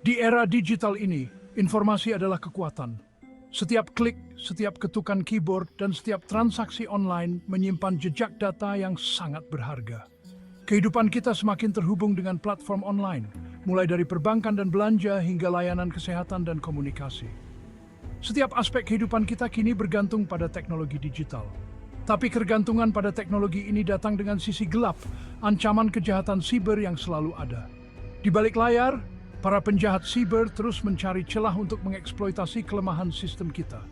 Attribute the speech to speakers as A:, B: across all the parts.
A: Di era digital ini, informasi adalah kekuatan. Setiap klik, setiap ketukan keyboard, dan setiap transaksi online menyimpan jejak data yang sangat berharga. Kehidupan kita semakin terhubung dengan platform online, mulai dari perbankan dan belanja hingga layanan kesehatan dan komunikasi. Setiap aspek kehidupan kita kini bergantung pada teknologi digital. Tapi ketergantungan pada teknologi ini datang dengan sisi gelap, ancaman kejahatan siber yang selalu ada. Di balik layar, para penjahat siber terus mencari celah untuk mengeksploitasi kelemahan sistem kita.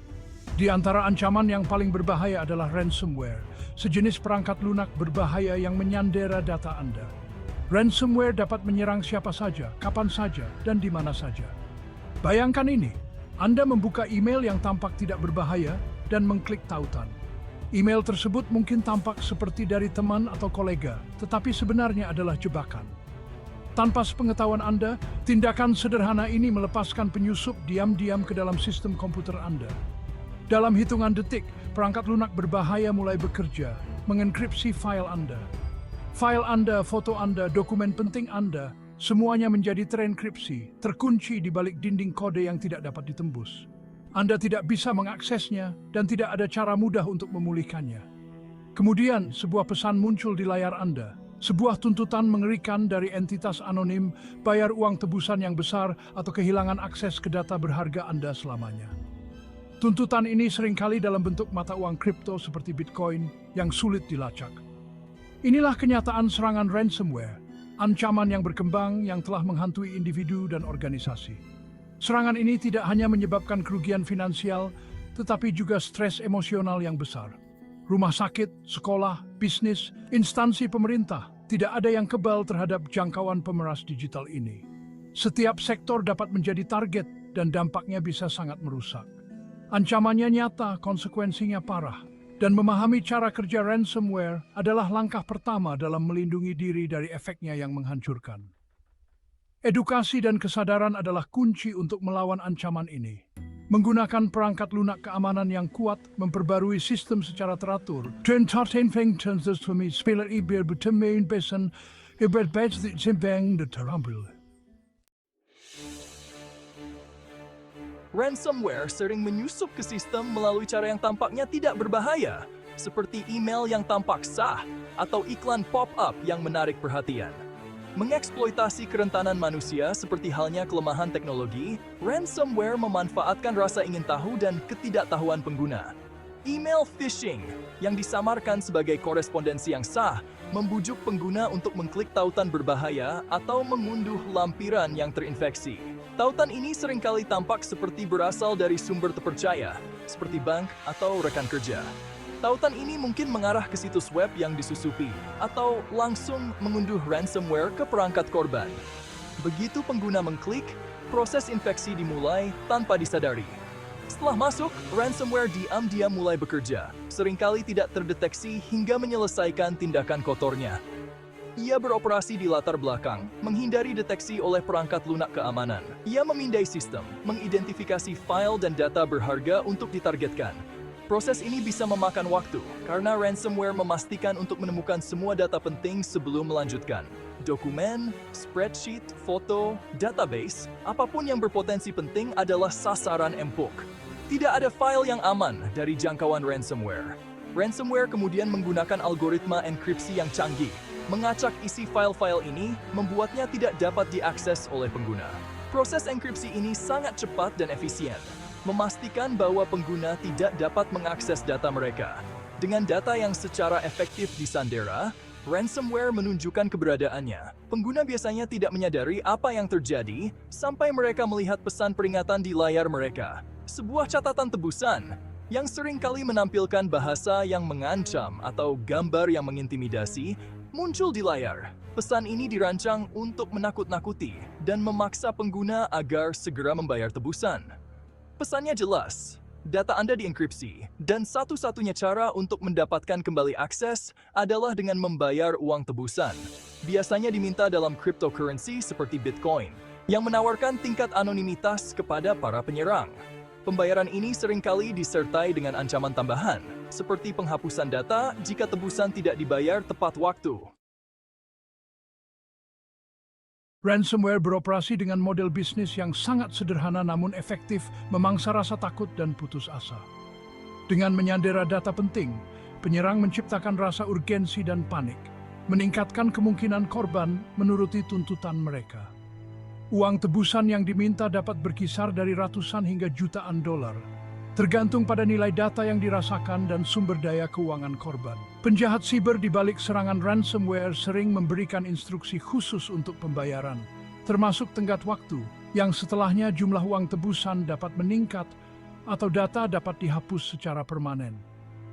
A: Di antara ancaman yang paling berbahaya adalah ransomware, sejenis perangkat lunak berbahaya yang menyandera data Anda. Ransomware dapat menyerang siapa saja, kapan saja, dan di mana saja. Bayangkan ini, Anda membuka email yang tampak tidak berbahaya dan mengklik tautan. Email tersebut mungkin tampak seperti dari teman atau kolega, tetapi sebenarnya adalah jebakan. Tanpa sepengetahuan Anda, tindakan sederhana ini melepaskan penyusup diam-diam ke dalam sistem komputer Anda. Dalam hitungan detik, perangkat lunak berbahaya mulai bekerja, mengenkripsi file Anda. File Anda, foto Anda, dokumen penting Anda, semuanya menjadi terenkripsi, terkunci di balik dinding kode yang tidak dapat ditembus. Anda tidak bisa mengaksesnya dan tidak ada cara mudah untuk memulihkannya. Kemudian, sebuah pesan muncul di layar Anda. Sebuah tuntutan mengerikan dari entitas anonim, bayar uang tebusan yang besar atau kehilangan akses ke data berharga Anda selamanya. Tuntutan ini seringkali dalam bentuk mata uang kripto seperti Bitcoin yang sulit dilacak. Inilah kenyataan serangan ransomware, ancaman yang berkembang yang telah menghantui individu dan organisasi. Serangan ini tidak hanya menyebabkan kerugian finansial, tetapi juga stres emosional yang besar. Rumah sakit, sekolah, bisnis, instansi pemerintah, tidak ada yang kebal terhadap jangkauan pemeras digital ini. Setiap sektor dapat menjadi target dan dampaknya bisa sangat merusak. Ancamannya nyata, konsekuensinya parah. Dan memahami cara kerja ransomware adalah langkah pertama dalam melindungi diri dari efeknya yang menghancurkan. Edukasi dan kesadaran adalah kunci untuk melawan ancaman ini. Menggunakan perangkat lunak keamanan yang kuat, memperbarui sistem secara teratur.
B: Ransomware sering menyusup ke sistem melalui cara yang tampaknya tidak berbahaya, seperti email yang tampak sah atau iklan pop-up yang menarik perhatian. Mengeksploitasi kerentanan manusia seperti halnya kelemahan teknologi, ransomware memanfaatkan rasa ingin tahu dan ketidaktahuan pengguna. Email phishing, yang disamarkan sebagai korespondensi yang sah, membujuk pengguna untuk mengklik tautan berbahaya atau mengunduh lampiran yang terinfeksi. Tautan ini seringkali tampak seperti berasal dari sumber terpercaya, seperti bank atau rekan kerja. Tautan ini mungkin mengarah ke situs web yang disusupi, atau langsung mengunduh ransomware ke perangkat korban. Begitu pengguna mengklik, proses infeksi dimulai tanpa disadari. Setelah masuk, ransomware diam-diam mulai bekerja, seringkali tidak terdeteksi hingga menyelesaikan tindakan kotornya. Ia beroperasi di latar belakang, menghindari deteksi oleh perangkat lunak keamanan. Ia memindai sistem, mengidentifikasi file dan data berharga untuk ditargetkan. Proses ini bisa memakan waktu, karena ransomware memastikan untuk menemukan semua data penting sebelum melanjutkan. Dokumen, spreadsheet, foto, database, apapun yang berpotensi penting adalah sasaran empuk. Tidak ada file yang aman dari jangkauan ransomware. Ransomware kemudian menggunakan algoritma enkripsi yang canggih. Mengacak isi file-file ini membuatnya tidak dapat diakses oleh pengguna. Proses enkripsi ini sangat cepat dan efisien, memastikan bahwa pengguna tidak dapat mengakses data mereka. Dengan data yang secara efektif disandera, ransomware menunjukkan keberadaannya. Pengguna biasanya tidak menyadari apa yang terjadi sampai mereka melihat pesan peringatan di layar mereka. Sebuah catatan tebusan yang seringkali menampilkan bahasa yang mengancam atau gambar yang mengintimidasi muncul di layar. Pesan ini dirancang untuk menakut-nakuti dan memaksa pengguna agar segera membayar tebusan. Pesannya jelas, data Anda dienkripsi, dan satu-satunya cara untuk mendapatkan kembali akses adalah dengan membayar uang tebusan. Biasanya diminta dalam cryptocurrency seperti Bitcoin, yang menawarkan tingkat anonimitas kepada para penyerang. Pembayaran ini seringkali disertai dengan ancaman tambahan, seperti penghapusan data jika tebusan tidak dibayar tepat waktu.
A: Ransomware beroperasi dengan model bisnis yang sangat sederhana namun efektif, memangsa rasa takut dan putus asa. Dengan menyandera data penting, penyerang menciptakan rasa urgensi dan panik, meningkatkan kemungkinan korban menuruti tuntutan mereka. Uang tebusan yang diminta dapat berkisar dari ratusan hingga jutaan dolar, tergantung pada nilai data yang dirasakan dan sumber daya keuangan korban. Penjahat siber di balik serangan ransomware sering memberikan instruksi khusus untuk pembayaran, termasuk tenggat waktu, yang setelahnya jumlah uang tebusan dapat meningkat atau data dapat dihapus secara permanen.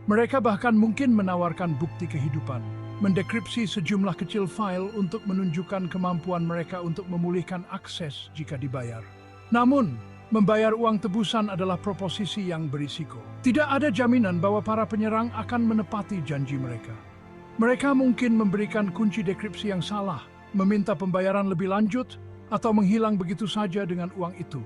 A: Mereka bahkan mungkin menawarkan bukti kehidupan, mendekripsi sejumlah kecil file untuk menunjukkan kemampuan mereka untuk memulihkan akses jika dibayar. Namun, membayar uang tebusan adalah proposisi yang berisiko. Tidak ada jaminan bahwa para penyerang akan menepati janji mereka. Mereka mungkin memberikan kunci dekripsi yang salah, meminta pembayaran lebih lanjut, atau menghilang begitu saja dengan uang itu,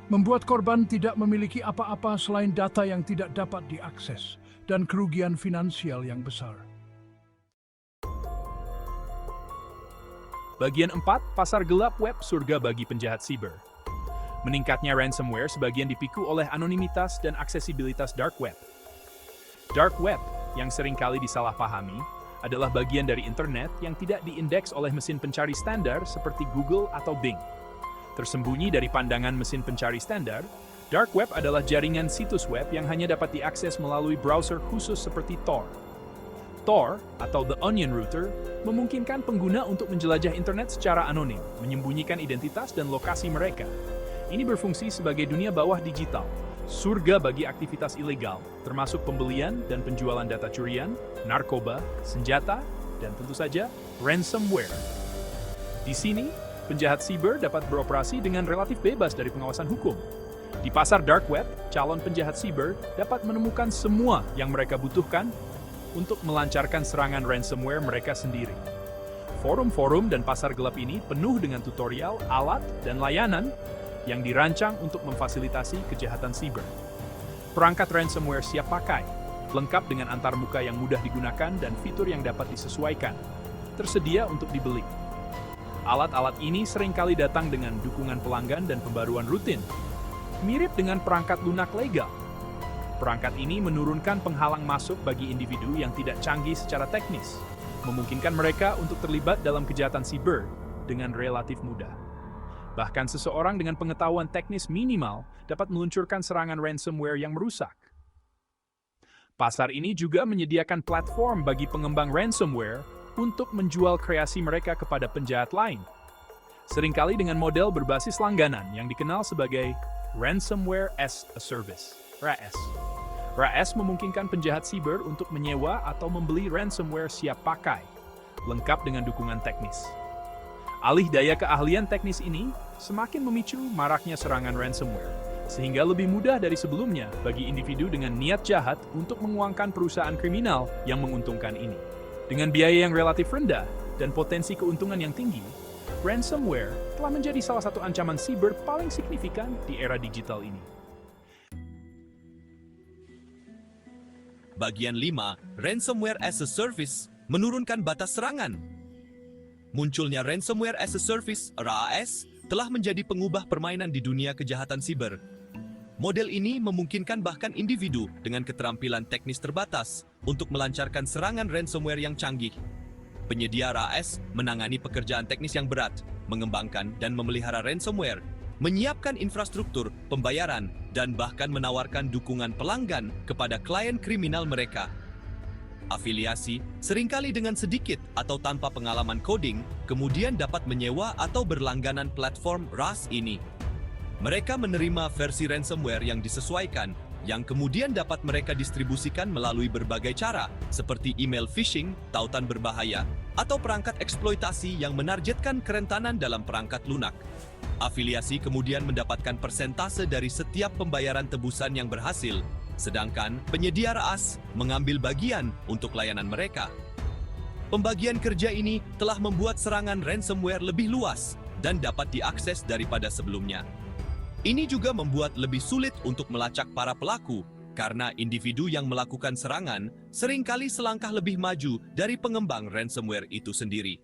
A: membuat korban tidak memiliki apa-apa selain data yang tidak dapat diakses dan kerugian finansial yang besar.
B: Bagian 4, pasar gelap web surga bagi penjahat siber. Meningkatnya ransomware sebagian dipicu oleh anonimitas dan aksesibilitas dark web. Dark web, yang seringkali disalahpahami, adalah bagian dari internet yang tidak diindeks oleh mesin pencari standar seperti Google atau Bing. Tersembunyi dari pandangan mesin pencari standar, dark web adalah jaringan situs web yang hanya dapat diakses melalui browser khusus seperti Tor. Tor, atau The Onion Router, memungkinkan pengguna untuk menjelajah internet secara anonim, menyembunyikan identitas dan lokasi mereka. Ini berfungsi sebagai dunia bawah digital, surga bagi aktivitas ilegal, termasuk pembelian dan penjualan data curian, narkoba, senjata, dan tentu saja ransomware. Di sini, penjahat siber dapat beroperasi dengan relatif bebas dari pengawasan hukum. Di pasar dark web, calon penjahat siber dapat menemukan semua yang mereka butuhkan untuk melancarkan serangan ransomware mereka sendiri. Forum-forum dan pasar gelap ini penuh dengan tutorial, alat, dan layanan yang dirancang untuk memfasilitasi kejahatan siber. Perangkat ransomware siap pakai, lengkap dengan antarmuka yang mudah digunakan dan fitur yang dapat disesuaikan, tersedia untuk dibeli. Alat-alat ini seringkali datang dengan dukungan pelanggan dan pembaruan rutin, mirip dengan perangkat lunak legal. Perangkat ini menurunkan penghalang masuk bagi individu yang tidak canggih secara teknis, memungkinkan mereka untuk terlibat dalam kejahatan siber dengan relatif mudah. Bahkan seseorang dengan pengetahuan teknis minimal dapat meluncurkan serangan ransomware yang merusak. Pasar ini juga menyediakan platform bagi pengembang ransomware untuk menjual kreasi mereka kepada penjahat lain. Seringkali dengan model berbasis langganan yang dikenal sebagai Ransomware as a Service, RAS. RAS memungkinkan penjahat siber untuk menyewa atau membeli ransomware siap pakai, lengkap dengan dukungan teknis. Alih daya keahlian teknis ini semakin memicu maraknya serangan ransomware, sehingga lebih mudah dari sebelumnya bagi individu dengan niat jahat untuk menguangkan perusahaan kriminal yang menguntungkan ini. Dengan biaya yang relatif rendah dan potensi keuntungan yang tinggi, ransomware telah menjadi salah satu ancaman siber paling signifikan di era digital ini.
C: Bagian 5, Ransomware as a Service menurunkan batas serangan. Munculnya Ransomware as a Service (RAS) telah menjadi pengubah permainan di dunia kejahatan siber. Model ini memungkinkan bahkan individu dengan keterampilan teknis terbatas untuk melancarkan serangan ransomware yang canggih. Penyedia RAS menangani pekerjaan teknis yang berat, mengembangkan dan memelihara ransomware, menyiapkan infrastruktur, pembayaran, dan bahkan menawarkan dukungan pelanggan kepada klien kriminal mereka. Afiliasi, seringkali dengan sedikit atau tanpa pengalaman coding, kemudian dapat menyewa atau berlangganan platform RAS ini. Mereka menerima versi ransomware yang disesuaikan, yang kemudian dapat mereka distribusikan melalui berbagai cara, seperti email phishing, tautan berbahaya, atau perangkat eksploitasi yang menargetkan kerentanan dalam perangkat lunak. Afiliasi kemudian mendapatkan persentase dari setiap pembayaran tebusan yang berhasil, sedangkan penyedia RAS mengambil bagian untuk layanan mereka. Pembagian kerja ini telah membuat serangan ransomware lebih luas dan dapat diakses daripada sebelumnya. Ini juga membuat lebih sulit untuk melacak para pelaku, karena individu yang melakukan serangan seringkali selangkah lebih maju dari pengembang ransomware itu sendiri.